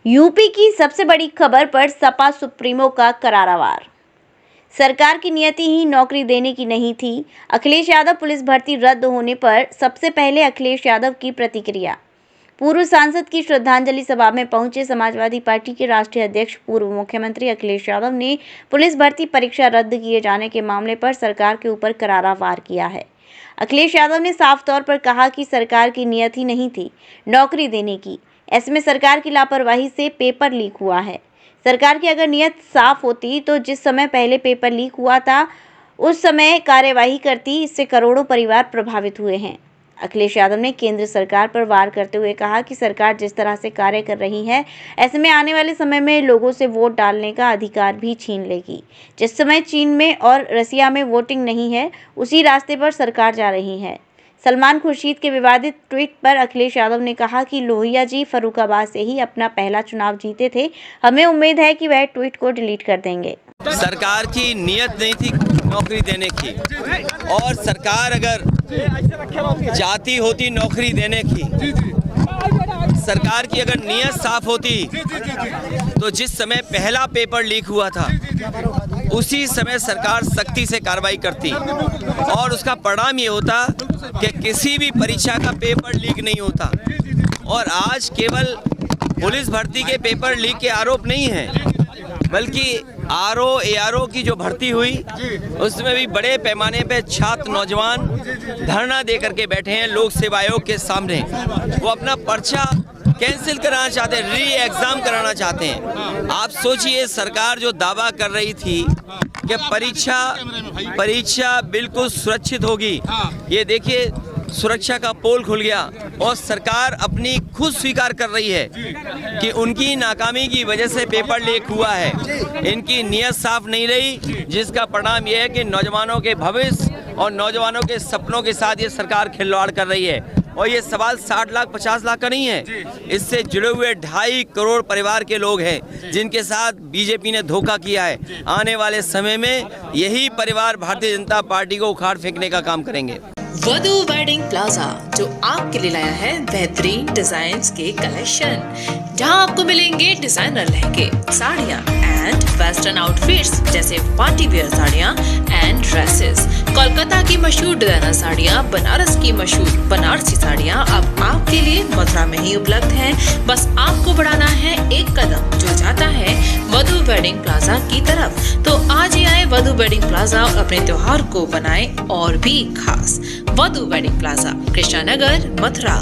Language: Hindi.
यूपी की सबसे बड़ी खबर पर सपा सुप्रीमो का करारा वार। सरकार की नियति ही नौकरी देने की नहीं थी। अखिलेश यादव पुलिस भर्ती रद्द होने पर सबसे पहले अखिलेश यादव की प्रतिक्रिया। पूर्व सांसद की श्रद्धांजलि सभा में पहुंचे समाजवादी पार्टी के राष्ट्रीय अध्यक्ष पूर्व मुख्यमंत्री अखिलेश यादव ने पुलिस भर्ती परीक्षा रद्द किए जाने के मामले पर सरकार के ऊपर करारा वार किया है। अखिलेश यादव ने साफ तौर पर कहा कि सरकार की नियत ही नहीं थी नौकरी देने की। ऐसे में सरकार की लापरवाही से पेपर लीक हुआ है। सरकार की अगर नियत साफ होती तो जिस समय पहले पेपर लीक हुआ था उस समय कार्यवाही करती। इससे करोड़ों परिवार प्रभावित हुए हैं। अखिलेश यादव ने केंद्र सरकार पर वार करते हुए कहा कि सरकार जिस तरह से कार्य कर रही है, ऐसे में आने वाले समय में लोगों से वोट डालने का अधिकार भी छीन लेगी। जिस समय चीन में और रसिया में वोटिंग नहीं है, उसी रास्ते पर सरकार जा रही है। सलमान खुर्शीद के विवादित ट्वीट पर अखिलेश यादव ने कहा कि लोहिया जी फर्रुखाबाद से ही अपना पहला चुनाव जीते थे। हमें उम्मीद है कि वह ट्वीट को डिलीट कर देंगे। सरकार की नियत नहीं थी नौकरी देने की, और सरकार अगर चाहती होती नौकरी देने की, सरकार की अगर नियत साफ होती तो जिस समय पहला पेपर लीक हुआ था उसी समय सरकार सख्ती से कार्रवाई करती और उसका परिणाम ये होता कि किसी भी परीक्षा का पेपर लीक नहीं होता। और आज केवल पुलिस भर्ती के पेपर लीक के आरोप नहीं है, बल्कि ARO की जो भर्ती हुई उसमें भी बड़े पैमाने पे छात्र नौजवान धरना दे करके बैठे हैं लोक सेवा आयोग के सामने। वो अपना पर्चा कैंसिल कराना चाहते हैं, री एग्जाम कराना चाहते हैं। आप सोचिए, सरकार जो दावा कर रही थी कि परीक्षा बिल्कुल सुरक्षित होगी, ये देखिए सुरक्षा का पोल खुल गया और सरकार अपनी खुद स्वीकार कर रही है कि उनकी नाकामी की वजह से पेपर लीक हुआ है। इनकी नियत साफ नहीं रही, जिसका परिणाम यह है कि नौजवानों के भविष्य और नौजवानों के सपनों के साथ ये सरकार खिलवाड़ कर रही है। और ये सवाल 60 लाख 50 लाख का नहीं है, इससे जुड़े हुए 2.5 करोड़ परिवार के लोग हैं जिनके साथ बीजेपी ने धोखा किया है। आने वाले समय में यही परिवार भारतीय जनता पार्टी को उखाड़ फेंकने का काम करेंगे। वधु वेडिंग प्लाजा जो आपके लिए लाया है बेहतरीन डिजाइन्स के कलेक्शन, जहां आपको मिलेंगे डिजाइनर लहंगे, साड़ियां एंड वेस्टर्न आउटफिट्स जैसे पार्टी वेयर साड़ियां एंड ड्रेसेस, कोलकाता की मशहूर डिजाइनर साड़ियां, बनारस की मशहूर बनारसी साड़ियां अब आपके लिए मथुरा में ही उपलब्ध हैं। बस आपको बढ़ाना है एक कदम जो जाता है वधु वेडिंग प्लाजा की तरफ। तो आज ही आए वधु वेडिंग प्लाजा और अपने त्योहार को बनाए और भी खास। वधु वेडिंग प्लाजा, कृष्णा नगर, मथुरा।